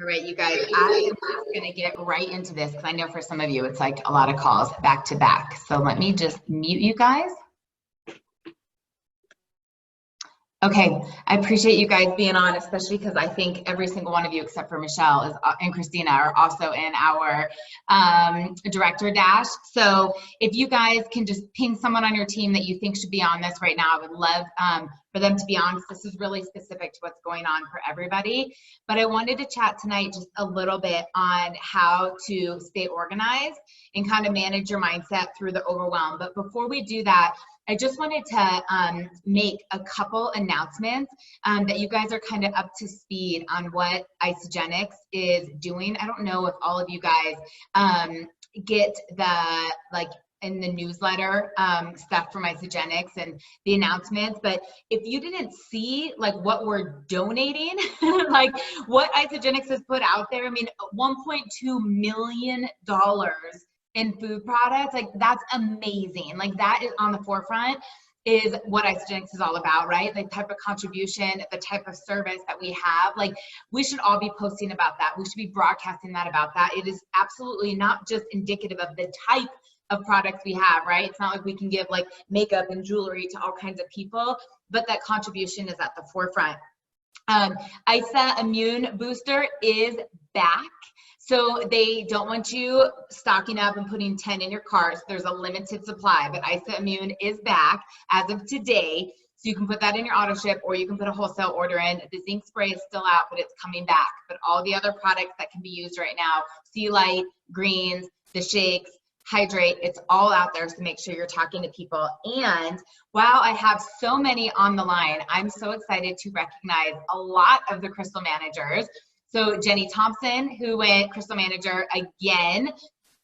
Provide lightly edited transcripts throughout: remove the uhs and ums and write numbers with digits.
All right, you guys, I am just going to get right into this because I know for some of you it's like a lot of calls back to back. So let me just mute you guys. Okay, I appreciate you guys being on, especially because I think every single one of you except for Michelle and Christina are also in our director dash. So if you guys can just ping someone on your team that you think should be on this right now, I would love for them to be on, because this is really specific to what's going on for everybody. But I wanted to chat tonight just a little bit on how to stay organized and kind of manage your mindset through the overwhelm. But before we do that, I just wanted to make a couple announcements that you guys are kind of up to speed on what Isagenix is doing. I don't know if all of you guys get the, like, in the newsletter stuff from Isagenix and the announcements, but if you didn't see like what we're donating, like what Isagenix has put out there, I mean, $1.2 million in food products, like that's amazing. Like that is on the forefront, is what Isagenix is all about, right? The type of contribution, the type of service that we have, like we should all be posting about that. We should be broadcasting that about that. It is absolutely not just indicative of the type of products we have, right? It's not like we can give like makeup and jewelry to all kinds of people, but that contribution is at the forefront. ISA Immune Booster is back. So they don't want you stocking up and putting 10 in your cart. So there's a limited supply, but ISA Immune is back as of today. So you can put that in your auto ship, or you can put a wholesale order in. The zinc spray is still out, but it's coming back. But all the other products that can be used right now, Sea Light, greens, the shakes, hydrate, it's all out there. So make sure you're talking to people. And while I have so many on the line, I'm so excited to recognize a lot of the Crystal Managers. So Jenny Thompson, who went Crystal Manager again,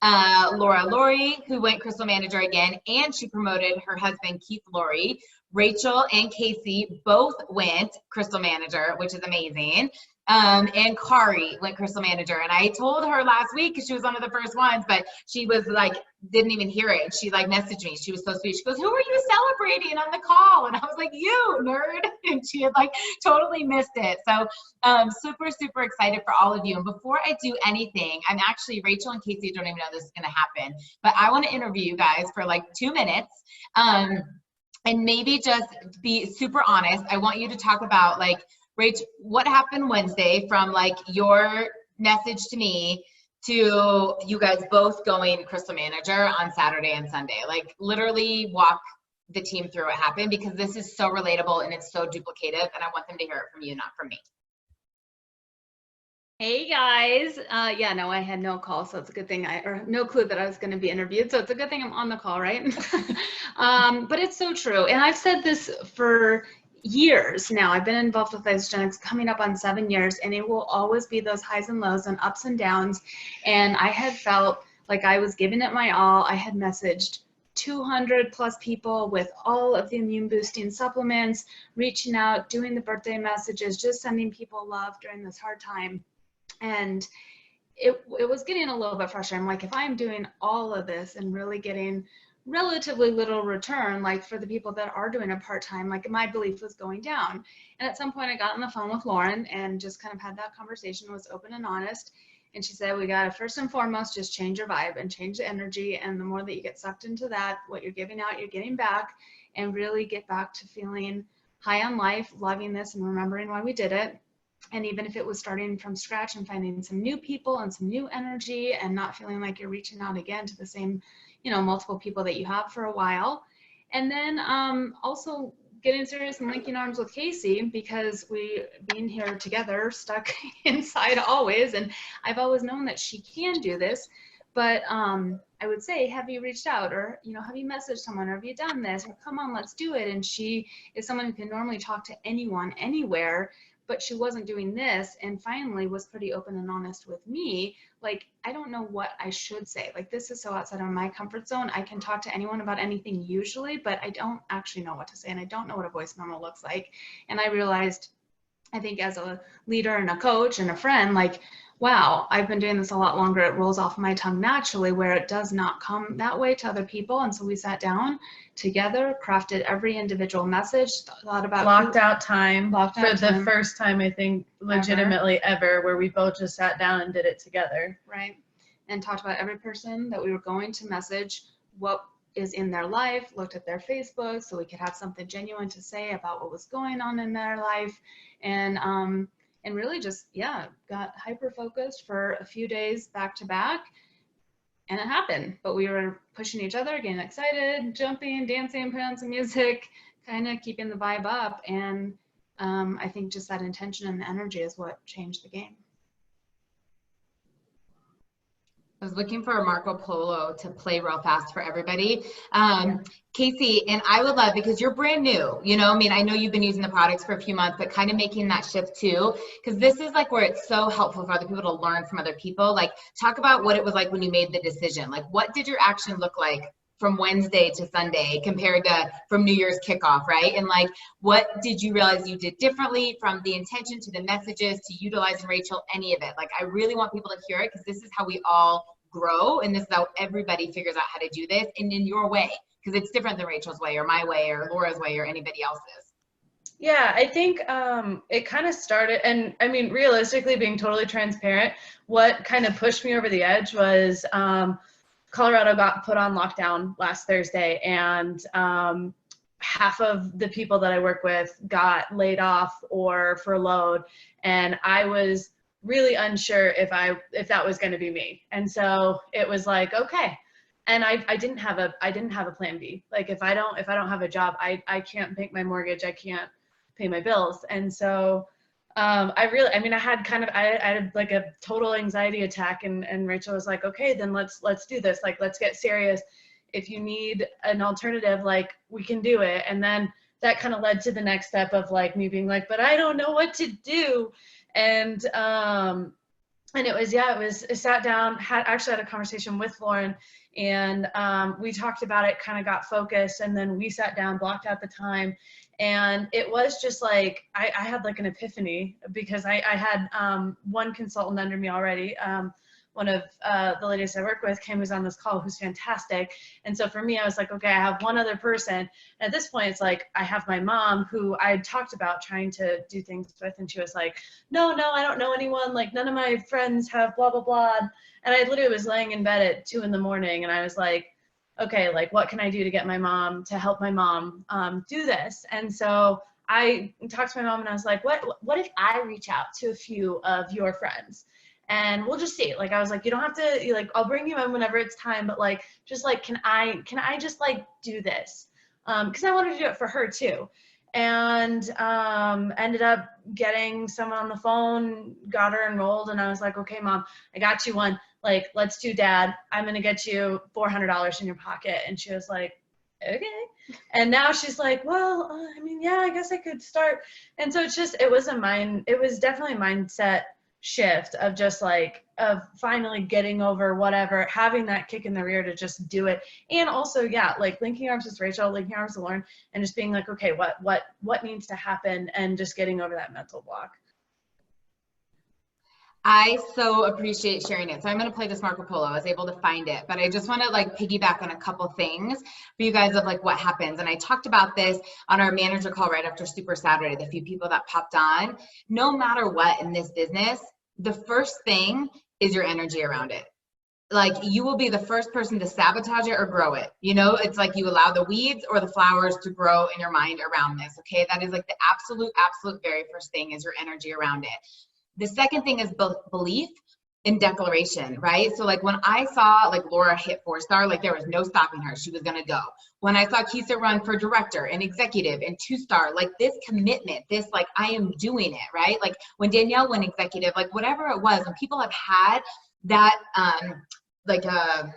Laura Laurie, who went Crystal Manager again, and she promoted her husband, Keith Laurie. Rachel and Casey both went Crystal Manager, which is amazing. And Kari went Crystal Manager. And I told her last week, because she was one of the first ones, but she was like, didn't even hear it. She like messaged me. She was so sweet. She goes, "Who are you celebrating on the call?" And I was like, "You, nerd." And she had like totally missed it. So super, super excited for all of you. And before I do anything, I'm actually, Rachel and Casey don't even know this is going to happen, but I want to interview you guys for like 2 minutes. And maybe just be super honest. I want you to talk about like, Rach, what happened Wednesday from like your message to me to you guys both going Crystal Manager on Saturday and Sunday? Like literally walk the team through what happened, because this is so relatable and it's so duplicative, and I want them to hear it from you, not from me. Hey guys, yeah, no, I had no call, so it's a good thing or no clue that I was going to be interviewed, so it's a good thing I'm on the call, right? But it's so true, and I've said this for years now. I've been involved with Isagenix coming up on 7 years, and it will always be those highs and lows and ups and downs, and I had felt like I was giving it my all. I had messaged 200 plus people with all of the immune boosting supplements, reaching out, doing the birthday messages, just sending people love during this hard time. And it was getting a little bit frustrating. I'm like, if I'm doing all of this and really getting relatively little return, like for the people that are doing it part-time, like my belief was going down. And at some point I got on the phone with Lauren and just kind of had that conversation, was open and honest. And she said, we got to first and foremost just change your vibe and change the energy. And the more that you get sucked into that, what you're giving out, you're getting back, and really get back to feeling high on life, loving this and remembering why we did it. And even if it was starting from scratch and finding some new people and some new energy and not feeling like you're reaching out again to the same, multiple people that you have for a while. And then also getting serious and linking arms with Casey, because we being here together, stuck inside always. And I've always known that she can do this. But I would say, have you reached out, or, have you messaged someone, or have you done this, or come on, let's do it. And she is someone who can normally talk to anyone, anywhere, but she wasn't doing this, and finally was pretty open and honest with me. Like, I don't know what I should say. Like, this is so outside of my comfort zone. I can talk to anyone about anything usually, but I don't actually know what to say, and I don't know what a voice memo looks like. And I realized, I think as a leader and a coach and a friend, like, wow, I've been doing this a lot longer. It rolls off my tongue naturally, where it does not come that way to other people. And so we sat down together, crafted every individual message, thought about blocked out time Blocked for out the time. first time, I think, legitimately ever, where we both just sat down and did it together. right? And talked about every person that we were going to message, what is in their life, looked at their Facebook so we could have something genuine to say about what was going on in their life. And really just, yeah, got hyper focused for a few days back to back. And it happened, but we were pushing each other, getting excited, jumping, dancing, putting on some music, kind of keeping the vibe up. And I think just that intention and the energy is what changed the game. I was looking for a Marco Polo to play real fast for everybody. Casey, and I would love, because you're brand new, you know, I mean, I know you've been using the products for a few months, but kind of making that shift too, because this is like where it's so helpful for other people to learn from other people. Like, talk about what it was like when you made the decision. Like, what did your action look like from Wednesday to Sunday compared to from New Year's kickoff, right? And like, what did you realize you did differently from the intention to the messages to utilizing Rachel, any of it? Like, I really want people to hear it, because this is how we all grow, and this is how everybody figures out how to do this, and in your way, because it's different than Rachel's way or my way or Laura's way or anybody else's. Yeah, I think it kind of started, and I mean, realistically, being totally transparent, what kind of pushed me over the edge was Colorado got put on lockdown last Thursday, and half of the people that I work with got laid off or furloughed, and I was really unsure if that was going to be me. And so it was like, okay. And I didn't have a plan B. Like, if I don't have a job, I can't make my mortgage, I can't pay my bills. And so I had like a total anxiety attack, and Rachel was like, okay, then let's do this. Like, let's get serious. If you need an alternative, like, we can do it. And then that kind of led to the next step of like me being like, but I don't know what to do. And I sat down, had a conversation with Lauren, and we talked about it, kind of got focused, and then we sat down, blocked out the time. And it was just like, I had like an epiphany, because I had one consultant under me already. One of the ladies I work with, Kim, who's on this call, who's fantastic. And so for me, I was like, okay, I have one other person. And at this point, it's like, I have my mom, who I had talked about trying to do things with. And she was like, no, I don't know anyone. Like, none of my friends have blah, blah, blah. And I literally was laying in bed at 2 a.m. and I was like, okay, like, what can I do to get my mom, to help my mom do this? And so I talked to my mom, and I was like, what if I reach out to a few of your friends? And we'll just see. Like, I was like, you don't have to, like, I'll bring you in whenever it's time, but like, just like, can I just like do this? Because I wanted to do it for her too. And ended up getting someone on the phone, got her enrolled, and I was like, okay, Mom, I got you one. Like, let's do Dad. I'm going to get you $400 in your pocket. And she was like, okay. And now she's like, well, I mean, yeah, I guess I could start. And so it was definitely a mindset shift of just like, of finally getting over whatever, having that kick in the rear to just do it. And also, yeah, like linking arms with Rachel, linking arms with Lauren, and just being like, okay, what needs to happen, and just getting over that mental block. I so appreciate sharing it. So I'm going to play this Marco Polo. I was able to find it, but I just want to like piggyback on a couple things for you guys of like what happens. And I talked about this on our manager call right after Super Saturday, the few people that popped on. No matter what in this business, the first thing is your energy around it. Like, you will be the first person to sabotage it or grow it. You know, it's like you allow the weeds or the flowers to grow in your mind around this. Okay. That is like the absolute very first thing is your energy around it. The second thing is belief in declaration, right? So like when I saw like Laura hit 4-star, like there was no stopping her. She was going to go. When I saw Kisa run for director and executive and 2-star, like this commitment, this like I am doing it, right? Like when Danielle went executive, like whatever it was, when people have had that,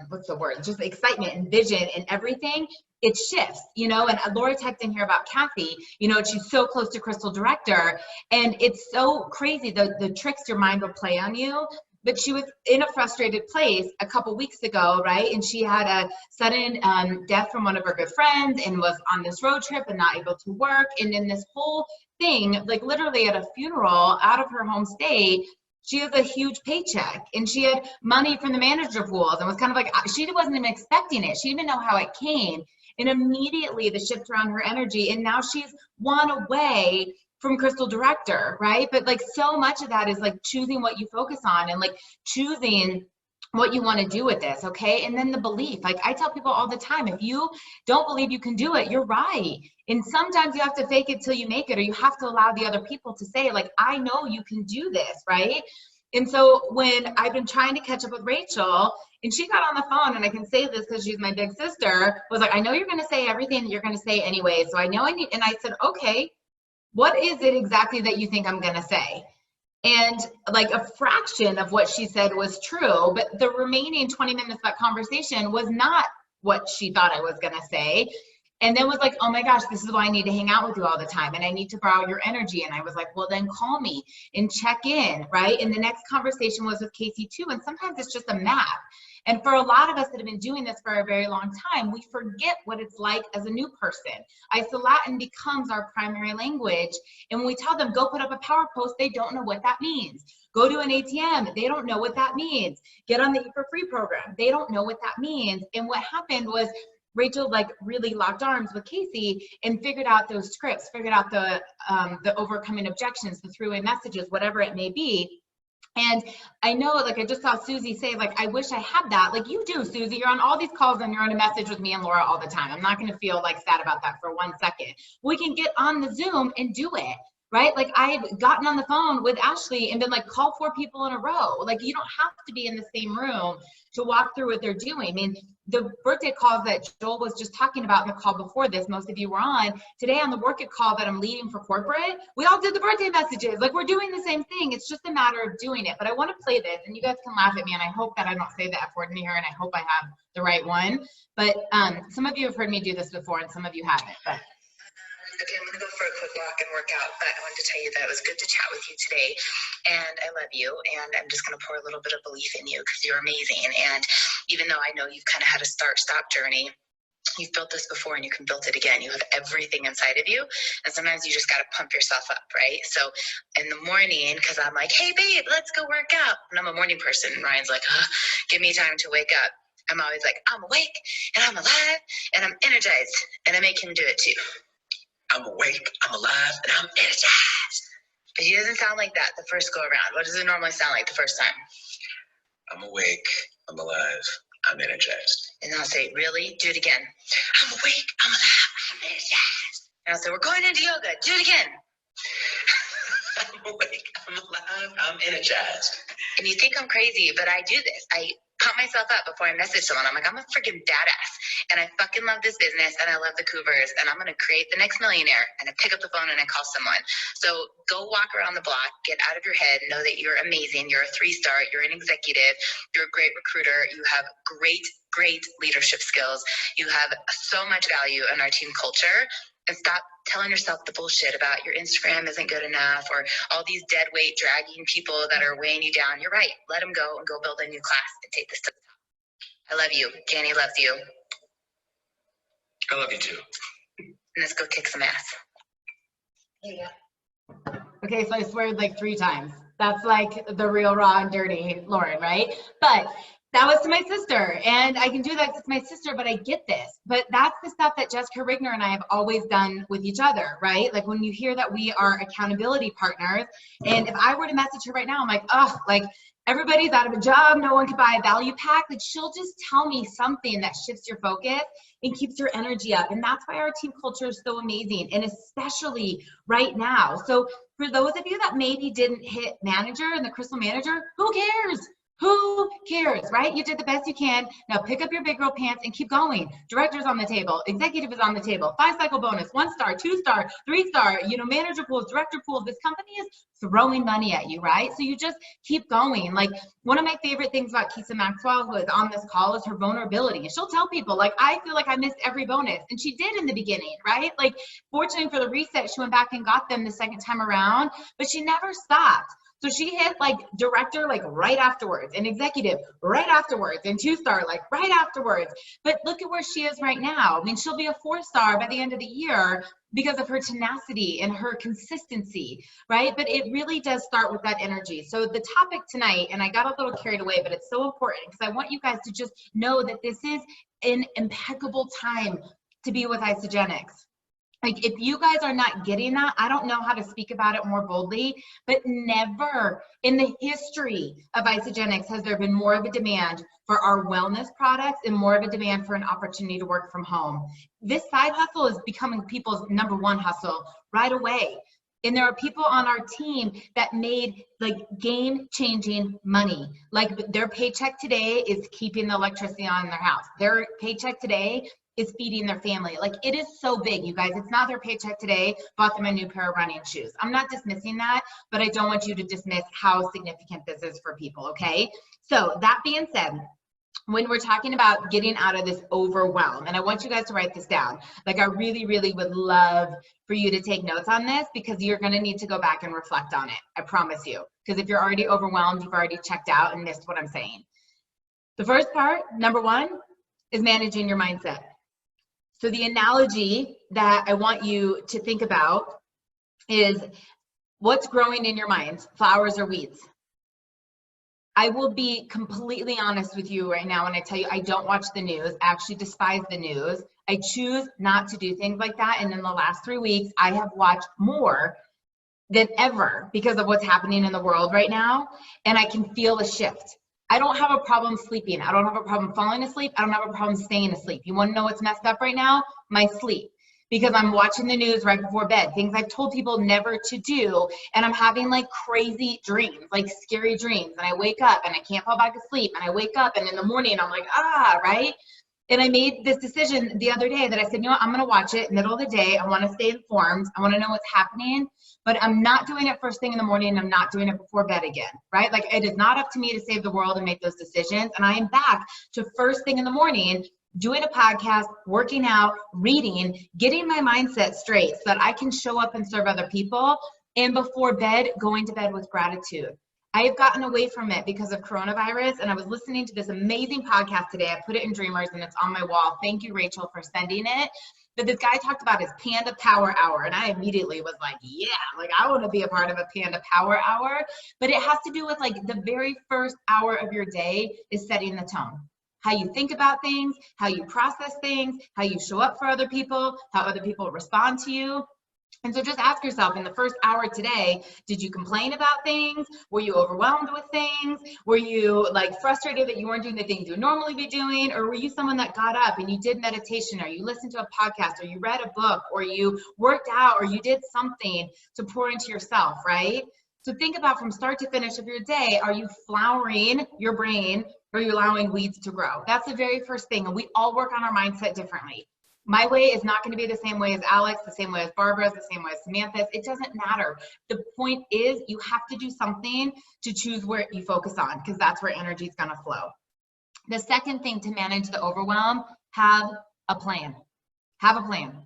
what's the word? Just excitement and vision and everything, it shifts, you know. And Laura typed in here about Kathy, you know, she's so close to Crystal Director, and it's so crazy the tricks your mind will play on you. But she was in a frustrated place a couple weeks ago, right? And she had a sudden death from one of her good friends and was on this road trip and not able to work. And in this whole thing, like literally at a funeral out of her home state, she has a huge paycheck and she had money from the manager pools and was kind of like, she wasn't even expecting it. She didn't even know how it came. And immediately the shift around her energy. And now she's one away from Crystal Director, right? But like so much of that is like choosing what you focus on and like choosing what you want to do with this, okay? And then the belief, like I tell people all the time, if you don't believe you can do it, you're right. And sometimes you have to fake it till you make it, or you have to allow the other people to say like, I know you can do this, right? And so when I've been trying to catch up with Rachel, and she got on the phone, and I can say this because she's my big sister, was like, I know you're going to say everything that you're going to say anyway, so I know I need, and I said, okay, what is it exactly that you think I'm going to say? And like a fraction of what she said was true, but the remaining 20 minutes of that conversation was not what she thought I was going to say. And then was like, oh my gosh, this is why I need to hang out with you all the time. And I need to borrow your energy. And I was like, well, then call me and check in, right? And the next conversation was with Casey too. And sometimes it's just a map. And for a lot of us that have been doing this for a very long time, we forget what it's like as a new person. Iso-Latin becomes our primary language. And when we tell them, go put up a power post, they don't know what that means. Go to an ATM, they don't know what that means. Get on the Eat for Free program, they don't know what that means. And what happened was Rachel like really locked arms with Casey and figured out those scripts, figured out the overcoming objections, the three-way messages, whatever it may be. And I know, like, I just saw Susie say, like, I wish I had that. Like you do, Susie. You're on all these calls and you're on a message with me and Laura all the time. I'm not going to feel like sad about that for 1 second. We can get on the Zoom and do it, right? Like I've gotten on the phone with Ashley and been like, call 4 people in a row. Like you don't have to be in the same room to walk through what they're doing. I mean, the birthday calls that Joel was just talking about in the call before this, most of you were on, today on the Work It call that I'm leading for corporate, we all did the birthday messages. Like we're doing the same thing. It's just a matter of doing it. But I want to play this and you guys can laugh at me and I hope that I don't say the F word in here and I hope I have the right one. But some of you have heard me do this before and some of you haven't. But okay, I'm going to go for a quick walk and work out, but I wanted to tell you that it was good to chat with you today, and I love you, and I'm just going to pour a little bit of belief in you because you're amazing, and even though I know you've kind of had a start-stop journey, you've built this before and you can build it again. You have everything inside of you, and sometimes you just got to pump yourself up, right? So in the morning, because I'm like, hey, babe, let's go work out, and I'm a morning person, and Ryan's like, give me time to wake up. I'm always like, I'm awake, and I'm alive, and I'm energized, and I make him do it too. I'm awake, I'm alive, and I'm energized. But he doesn't sound like that the first go around. What does it normally sound like the first time? I'm awake, I'm alive, I'm energized. And I'll say, really? Do it again. I'm awake, I'm alive, I'm energized. And I'll say, we're going into yoga. Do it again. I'm awake, I'm alive, I'm energized. And you think I'm crazy, but I do this. I pump myself up before I message someone. I'm like, I'm a freaking badass. And I fucking love this business and I love the Cougars and I'm going to create the next millionaire. And I pick up the phone and I call someone. So go walk around the block, get out of your head, know that you're amazing. You're a 3-star, you're an executive, you're a great recruiter. You have great leadership skills. You have so much value in our team culture. And stop telling yourself the bullshit about your Instagram isn't good enough or all these dead weight dragging people that are weighing you down. You're right. Let them go and go build a new class and take this to the top. I love you. Danny loves you. I love you too. And let's go kick some ass. yeah. Okay, so I swear like 3 times. That's like the real raw and dirty Lauren, right? But that was to my sister, and I can do that to my sister, but I get this. But that's the stuff that Jessica Rigner and I have always done with each other, right? Like when you hear that we are accountability partners, and if I were to message her right now, I'm like, oh, like everybody's out of a job, no one can buy a value pack. Like she'll just tell me something that shifts your focus and keeps your energy up. And that's why our team culture is so amazing, and especially right now. So for those of you that maybe didn't hit manager and the Crystal manager, who cares? Who cares, right? You did the best you can. Now pick up your big girl pants and keep going. Director's on the table. Executive is on the table. 5-cycle bonus, 1-star, 2-star, 3-star, manager pools, director pools. This company is throwing money at you, right? So you just keep going. Like one of my favorite things about Kisa Maxwell, who is on this call, is her vulnerability. And she'll tell people, like, I feel like I missed every bonus. And she did in the beginning, right? Like fortunately for the reset, she went back and got them the second time around, but she never stopped. So she hit like director like right afterwards, and executive right afterwards, and 2-star like right afterwards. But look at where she is right now. I mean, she'll be a 4-star by the end of the year because of her tenacity and her consistency, right? But it really does start with that energy. So the topic tonight, and I got a little carried away, but it's so important because I want you guys to just know that this is an impeccable time to be with Isagenix. Like, if you guys are not getting that, I don't know how to speak about it more boldly, but never in the history of Isagenix has there been more of a demand for our wellness products and more of a demand for an opportunity to work from home. This side hustle is becoming people's #1 hustle right away. And there are people on our team that made like game-changing money. Like, their paycheck today is keeping the electricity on in their house. Their paycheck today is feeding their family. Like, it is so big, you guys. It's not their paycheck today bought them a new pair of running shoes. I'm not dismissing that, but I don't want you to dismiss how significant this is for people, okay? So that being said, when we're talking about getting out of this overwhelm, and I want you guys to write this down, like, I really, really would love for you to take notes on this, because you're gonna need to go back and reflect on it, I promise you. Because if you're already overwhelmed, you've already checked out and missed what I'm saying. The first part, #1, is managing your mindset. So the analogy that I want you to think about is what's growing in your mind, flowers or weeds? I will be completely honest with you right now when I tell you I don't watch the news. I actually despise the news. I choose not to do things like that. And in the last 3 weeks, I have watched more than ever because of what's happening in the world right now. And I can feel a shift. I don't have a problem sleeping. I don't have a problem falling asleep. I don't have a problem staying asleep. You want to know what's messed up right now? My sleep. Because I'm watching the news right before bed, things I've told people never to do, and I'm having like crazy dreams, like scary dreams, and I wake up and I can't fall back asleep, and I wake up and in the morning I'm like, right? And I made this decision the other day that I said, you know what, I'm gonna watch it middle of the day. I wanna stay informed. I wanna know what's happening, but I'm not doing it first thing in the morning, and I'm not doing it before bed again, right? Like, it is not up to me to save the world and make those decisions. And I am back to first thing in the morning, doing a podcast, working out, reading, getting my mindset straight so that I can show up and serve other people. And before bed, going to bed with gratitude. I have gotten away from it because of coronavirus, and I was listening to this amazing podcast today. I put it in Dreamers and it's on my wall. Thank you, Rachel, for sending it. But this guy talked about his Panda Power Hour, and I immediately was like, yeah, like, I want to be a part of a Panda Power Hour. But it has to do with like the very first hour of your day is setting the tone. How you think about things, how you process things, how you show up for other people, how other people respond to you. And so just ask yourself, in the first hour today, did you complain about things? Were you overwhelmed with things? Were you like frustrated that you weren't doing the things you would normally be doing? Or were you someone that got up and you did meditation, or you listened to a podcast, or you read a book, or you worked out, or you did something to pour into yourself, right? So think about from start to finish of your day, are you flowering your brain, or are you allowing weeds to grow? That's the very first thing. And we all work on our mindset differently. My way is not going to be the same way as Alex, the same way as Barbara's, the same way as Samantha's. It doesn't matter. The point is, you have to do something to choose where you focus on, because that's where energy is going to flow. The second thing to manage the overwhelm, have a plan. Have a plan.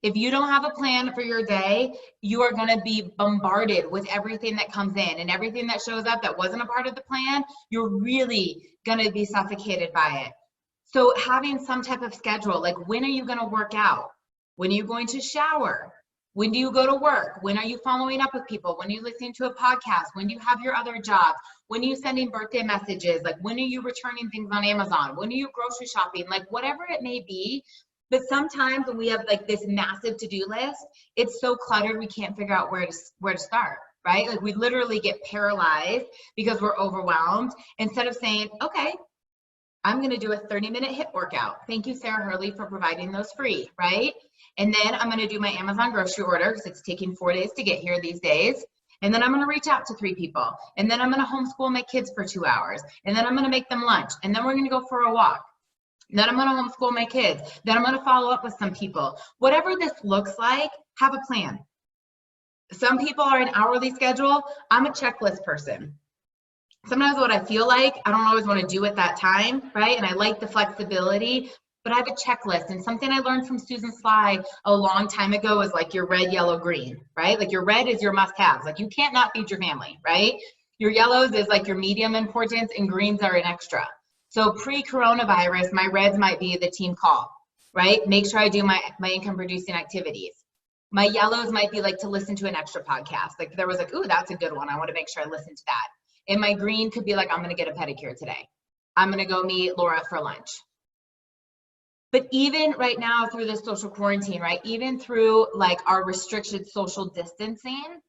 If you don't have a plan for your day, you are going to be bombarded with everything that comes in, and everything that shows up that wasn't a part of the plan, you're really going to be suffocated by it. So having some type of schedule, like, when are you going to work out? When are you going to shower? When do you go to work? When are you following up with people? When are you listening to a podcast? When do you have your other jobs? When are you sending birthday messages? Like, when are you returning things on Amazon? When are you grocery shopping? Like, whatever it may be. But sometimes when we have like this massive to-do list, it's so cluttered we can't figure out where to start, right? Like, we literally get paralyzed because we're overwhelmed, instead of saying, okay, I'm going to do a 30-minute HIIT workout. Thank you, Sarah Hurley, for providing those free, right? And then I'm going to do my Amazon grocery order, because it's taking 4 days to get here these days. And then I'm going to reach out to 3 people. And then I'm going to homeschool my kids for 2 hours. And then I'm going to make them lunch. And then we're going to go for a walk. Then I'm going to homeschool my kids. Then I'm going to follow up with some people. Whatever this looks like, have a plan. Some people are an hourly schedule. I'm a checklist person. Sometimes what I feel like, I don't always want to do at that time, right? And I like the flexibility, but I have a checklist. And something I learned from Susan Sly a long time ago is like your red, yellow, green, right? Like your red is your must-haves. Like you can't not feed your family, right? Your yellows is like your medium importance, and greens are an extra. So pre-coronavirus, my reds might be the team call, right? Make sure I do my income producing activities. My yellows might be like to listen to an extra podcast. Like there was like, ooh, that's a good one. I want to make sure I listen to that. And my green could be like, I'm going to get a pedicure today. I'm going to go meet Laura for lunch. But even right now through this social quarantine, right? Even through like our restricted social distancing,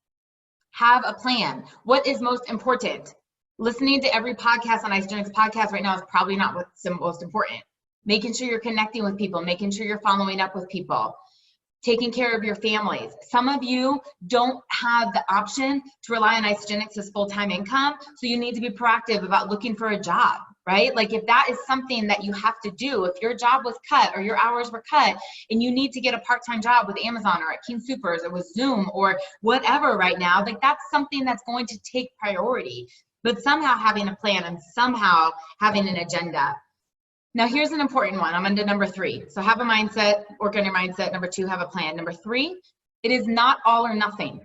have a plan. What is most important? Listening to every podcast on Isagenix podcast right now is probably not what's the most important. Making sure you're connecting with people, making sure you're following up with people, taking care of your families. Some of you don't have the option to rely on Isagenix as full-time income, so you need to be proactive about looking for a job, right? Like if that is something that you have to do, if your job was cut or your hours were cut and you need to get a part-time job with Amazon or at King Soopers or with Zoom or whatever right now, like that's something that's going to take priority. But somehow having a plan and somehow having an agenda. Now, here's an important one. I'm into number 3. So have a mindset, work on your mindset. Number 2, have a plan. Number 3, it is not all or nothing.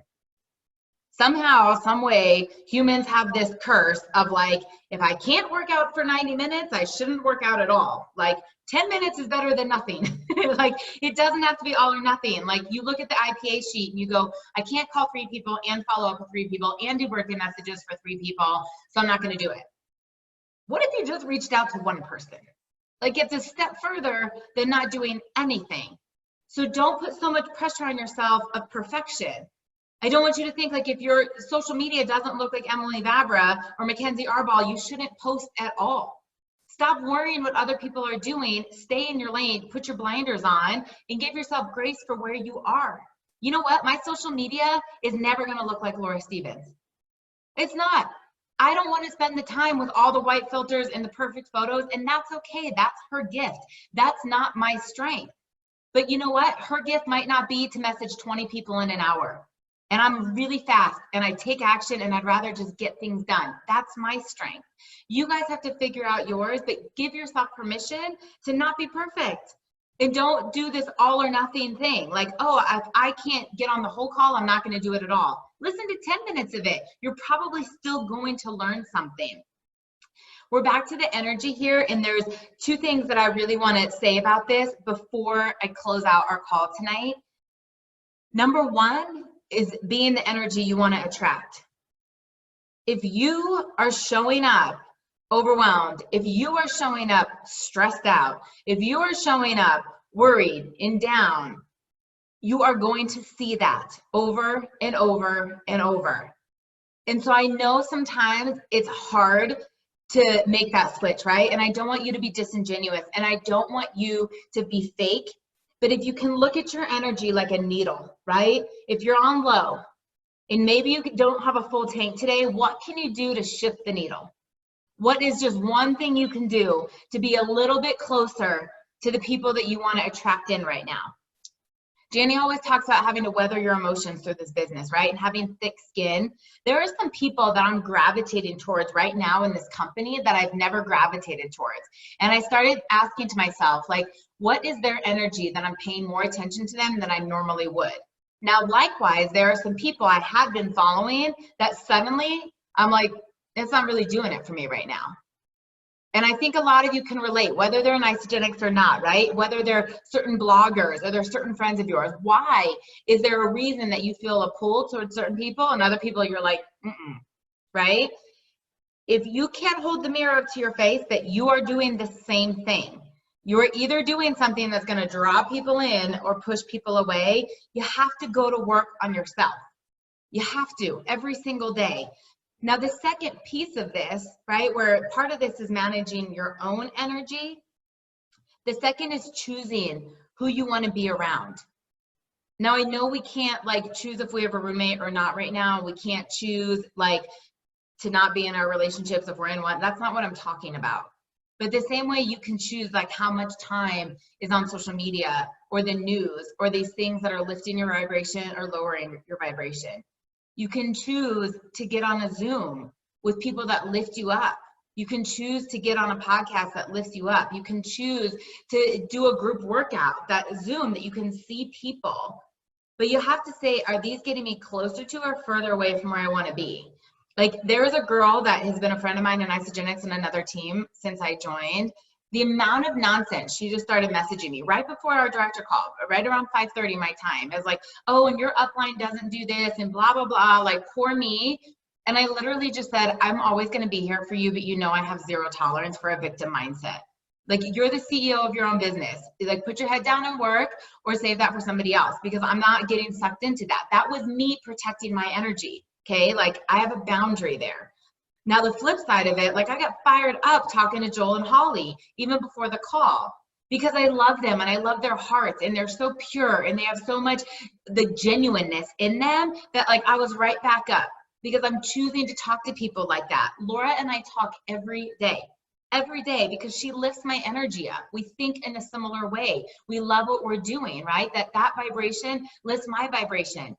Somehow, some way, humans have this curse of like, if I can't work out for 90 minutes, I shouldn't work out at all. Like 10 minutes is better than nothing. Like it doesn't have to be all or nothing. Like you look at the IPA sheet and you go, I can't call 3 people and follow up with 3 people and do birthday messages for 3 people, so I'm not going to do it. What if you just reached out to 1 person? Like it's a step further than not doing anything. So don't put so much pressure on yourself of perfection. I don't want you to think like if your social media doesn't look like Emily Vabra or Mackenzie Arball, you shouldn't post at all. Stop worrying what other people are doing, stay in your lane, put your blinders on, and give yourself grace for where you are. You know what? My social media is never gonna look like Laura Stevens. It's not. I don't want to spend the time with all the white filters and the perfect photos, and that's okay. That's her gift. That's not my strength. But you know what? Her gift might not be to message 20 people in an hour. And I'm really fast and I take action and I'd rather just get things done. That's my strength. You guys have to figure out yours, but give yourself permission to not be perfect. And don't do this all or nothing thing. Like, oh, if I can't get on the whole call, I'm not going to do it at all. Listen to 10 minutes of it. You're probably still going to learn something. We're back to the energy here, and there's 2 things that I really want to say about this before I close out our call tonight. Number 1 is being the energy you want to attract. If you are showing up overwhelmed, if you are showing up stressed out, if you are showing up worried and down, you are going to see that over and over and over. And so I know sometimes it's hard to make that switch, right? And I don't want you to be disingenuous and I don't want you to be fake, but if you can look at your energy like a needle, right? If you're on low and maybe you don't have a full tank today, what can you do to shift the needle? What is just one thing you can do to be a little bit closer to the people that you want to attract in right now? Danny always talks about having to weather your emotions through this business, right? And having thick skin. There are some people that I'm gravitating towards right now in this company that I've never gravitated towards. And I started asking to myself, like, what is their energy that I'm paying more attention to them than I normally would? Now, likewise, there are some people I have been following that suddenly I'm like, it's not really doing it for me right now. And I think a lot of you can relate, whether they're in Isagenix or not, right? Whether they're certain bloggers or they're certain friends of yours. Why? Is there a reason that you feel a pull towards certain people and other people you're like, right? If you can't hold the mirror up to your face that you are doing the same thing, you're either doing something that's going to draw people in or push people away, you have to go to work on yourself. You have to, every single day. Now, the second piece of this, right, where part of this is managing your own energy, the second is choosing who you want to be around. Now, I know we can't like choose if we have a roommate or not right now. We can't choose like to not be in our relationships if we're in one. That's not what I'm talking about. But the same way you can choose like how much time is on social media or the news or these things that are lifting your vibration or lowering your vibration. You can choose to get on a Zoom with people that lift you up, You can choose to get on a podcast that lifts you up. You can choose to do a group workout, that Zoom, that you can see people. But you have to say, are these getting me closer to or further away from where I want to be? Like, there is a girl that has been a friend of mine in Isagenix and another team since I joined. The amount of nonsense, she just started messaging me right before our director call, right around 5:30 my time. It was like, oh, and your upline doesn't do this and blah, blah, blah, like poor me. And I literally just said, I'm always going to be here for you, but you know I have zero tolerance for a victim mindset. Like, you're the CEO of your own business. Like, put your head down and work, or save that for somebody else, because I'm not getting sucked into that. That was me protecting my energy, okay? Like, I have a boundary there. Now, the flip side of it, like, I got fired up talking to Joel and Holly, even before the call, because I love them and I love their hearts, and they're so pure and they have so much the genuineness in them that, like, I was right back up, because I'm choosing to talk to people like that. Laura and I talk every day, because she lifts my energy up. We think in a similar way. We love what we're doing, right? That vibration lifts my vibration.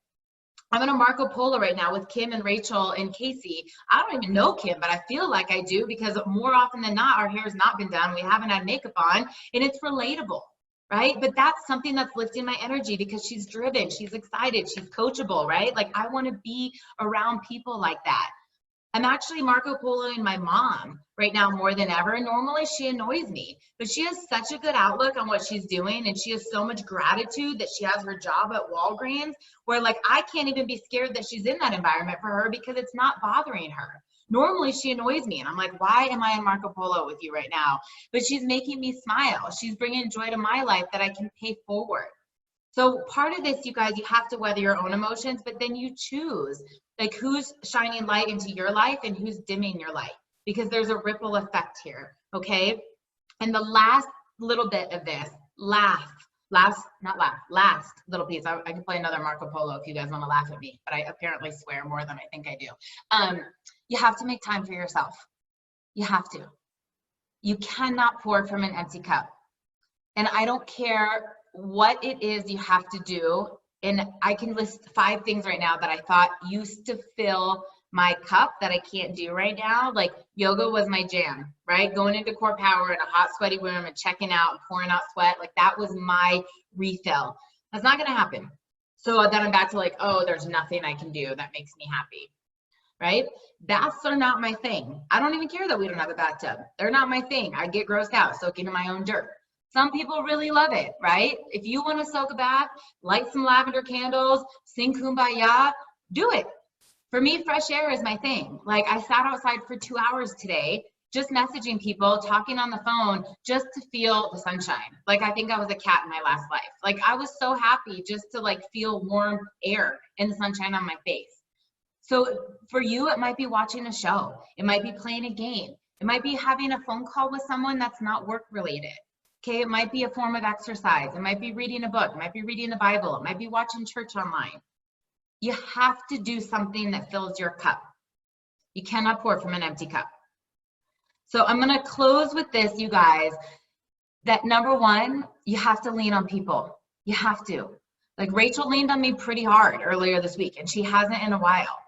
I'm in a Marco Polo right now with Kim and Rachel and Casey. I don't even know Kim, but I feel like I do, because more often than not, our hair has not been done. We haven't had makeup on, and it's relatable, right? But that's something that's lifting my energy, because she's driven, she's excited, she's coachable, right? Like, I want to be around people like that. I'm actually Marco Poloing my mom right now more than ever. And normally she annoys me, but she has such a good outlook on what she's doing, and she has so much gratitude that she has her job at Walgreens, where, like, I can't even be scared that she's in that environment for her, because it's not bothering her. Normally she annoys me, and I'm like, why am I in Marco Polo with you right now? But she's making me smile. She's bringing joy to my life that I can pay forward. So part of this, you guys, you have to weather your own emotions, but then you choose, like, who's shining light into your life and who's dimming your light, because there's a ripple effect here, okay? And the last little bit of this, last little piece, I can play another Marco Polo if you guys want to laugh at me, but I apparently swear more than I think I do. You have to make time for yourself. You have to. You cannot pour from an empty cup. And I don't care what it is you have to do. And I can list 5 things right now that I thought used to fill my cup that I can't do right now. Like, yoga was my jam, right? Going into core power in a hot, sweaty room and checking out and pouring out sweat. Like, that was my refill. That's not going to happen. So then I'm back to, like, oh, there's nothing I can do that makes me happy, right? Baths are not my thing. I don't even care that we don't have a bathtub. They're not my thing. I get grossed out soaking in my own dirt. Some people really love it, right? If you want to soak a bath, light some lavender candles, sing Kumbaya, do it. For me, fresh air is my thing. Like, I sat outside for 2 hours today, just messaging people, talking on the phone, just to feel the sunshine. Like, I think I was a cat in my last life. Like, I was so happy just to, like, feel warm air and the sunshine on my face. So for you, it might be watching a show. It might be playing a game. It might be having a phone call with someone that's not work related. Okay, it might be a form of exercise. It might be reading a book. It might be reading the Bible. It might be watching church online. You have to do something that fills your cup. You cannot pour from an empty cup. So I'm going to close with this, you guys, that number one, you have to lean on people. You have to. Like, Rachel leaned on me pretty hard earlier this week, and she hasn't in a while.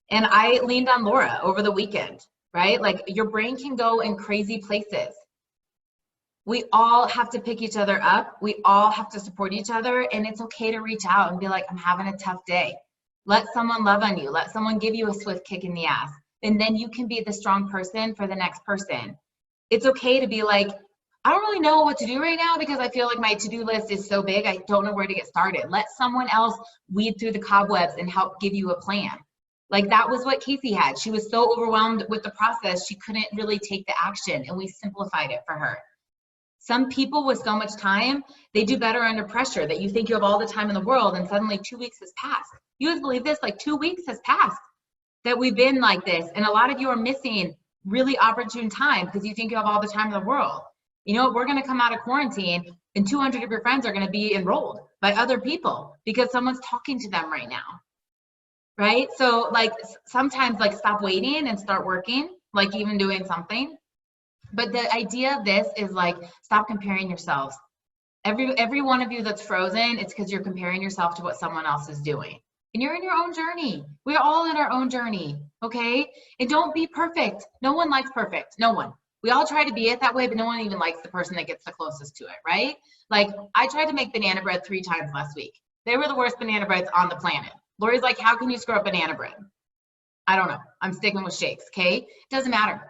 And I leaned on Laura over the weekend, right? Like, your brain can go in crazy places. We all have to pick each other up. We all have to support each other. And it's okay to reach out and be like, I'm having a tough day. Let someone love on you. Let someone give you a swift kick in the ass. And then you can be the strong person for the next person. It's okay to be like, I don't really know what to do right now because I feel like my to-do list is so big. I don't know where to get started. Let someone else weed through the cobwebs and help give you a plan. Like, that was what Casey had. She was so overwhelmed with the process, she couldn't really take the action, and we simplified it for her. Some people with so much time, they do better under pressure, that you think you have all the time in the world and suddenly 2 weeks has passed. You guys believe this? Like, 2 weeks has passed that we've been like this. And a lot of you are missing really opportune time because you think you have all the time in the world. You know, we're going to come out of quarantine and 200 of your friends are going to be enrolled by other people because someone's talking to them right now. Right? So, like, sometimes, like, stop waiting and start working, like even doing something. But the idea of this is, like, stop comparing yourselves. Every one of you that's frozen, it's because you're comparing yourself to what someone else is doing. And you're in your own journey. We're all in our own journey, okay? And don't be perfect. No one likes perfect. No one. We all try to be it that way, but no one even likes the person that gets the closest to it, right? Like, I tried to make banana bread 3 times last week. They were the worst banana breads on the planet. Lori's like, how can you screw up banana bread? I don't know. I'm sticking with shakes, okay? It doesn't matter.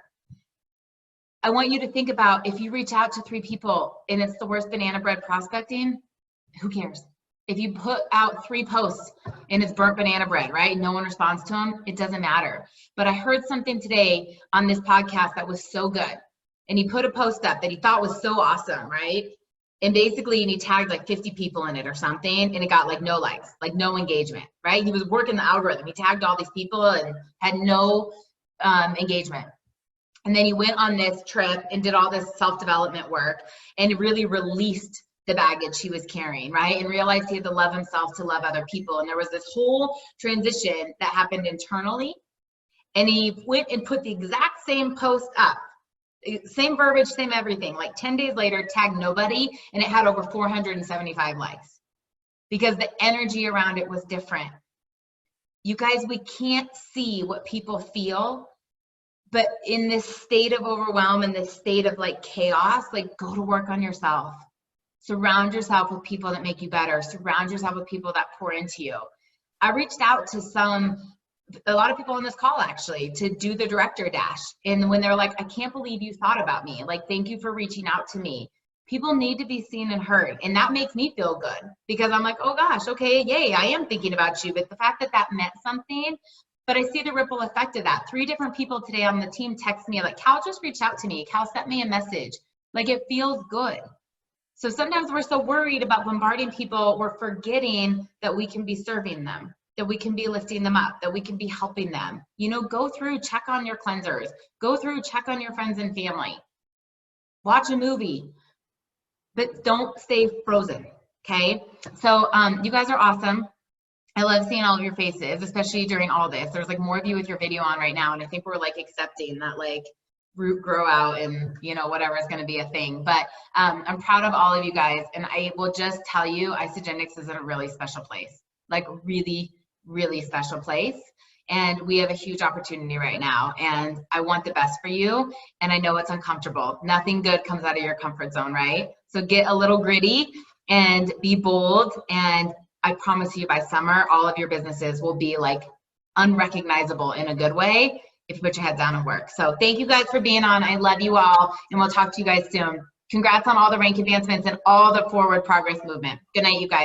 I want you to think about, if you reach out to 3 people and it's the worst banana bread prospecting, who cares? If you put out 3 posts and it's burnt banana bread, right? No one responds to them, it doesn't matter. But I heard something today on this podcast that was so good. And he put a post up that he thought was so awesome, right? And basically, and he tagged like 50 people in it or something, and it got like no likes, like no engagement, right? He was working the algorithm. He tagged all these people and had no engagement. And then he went on this trip and did all this self-development work and really released the baggage he was carrying, right? And realized he had to love himself to love other people. And there was this whole transition that happened internally. And he went and put the exact same post up, same verbiage, same everything. Like 10 days later, tagged nobody, and it had over 475 likes because the energy around it was different. You guys, we can't see what people feel, but in this state of overwhelm and this state of like chaos, like, go to work on yourself. Surround yourself with people that make you better. Surround yourself with people that pour into you. I reached out to a lot of people on this call actually to do the director dash. And when they're like, I can't believe you thought about me. Like, thank you for reaching out to me. People need to be seen and heard. And that makes me feel good because I'm like, oh gosh, okay, yay, I am thinking about you. But the fact that that meant something, but I see the ripple effect of that. 3 different people today on the team text me like, Cal just reached out to me. Cal sent me a message. Like, it feels good. So sometimes we're so worried about bombarding people, we're forgetting that we can be serving them, that we can be lifting them up, that we can be helping them. You know, go through, check on your cleansers, go through, check on your friends and family, watch a movie, but don't stay frozen, okay? So you guys are awesome. I love seeing all of your faces, especially during all this. There's like more of you with your video on right now, and I think we're like accepting that like root grow out and, you know, whatever is going to be a thing. But I'm proud of all of you guys, and I will just tell you, Isagenix is in a really special place, like really, really special place. And we have a huge opportunity right now, and I want the best for you. And I know it's uncomfortable. Nothing good comes out of your comfort zone, right? So get a little gritty and be bold. And I promise you, by summer, all of your businesses will be like unrecognizable in a good way if you put your head down and work. So thank you guys for being on. I love you all, and we'll talk to you guys soon. Congrats on all the rank advancements and all the forward progress movement. Good night, you guys.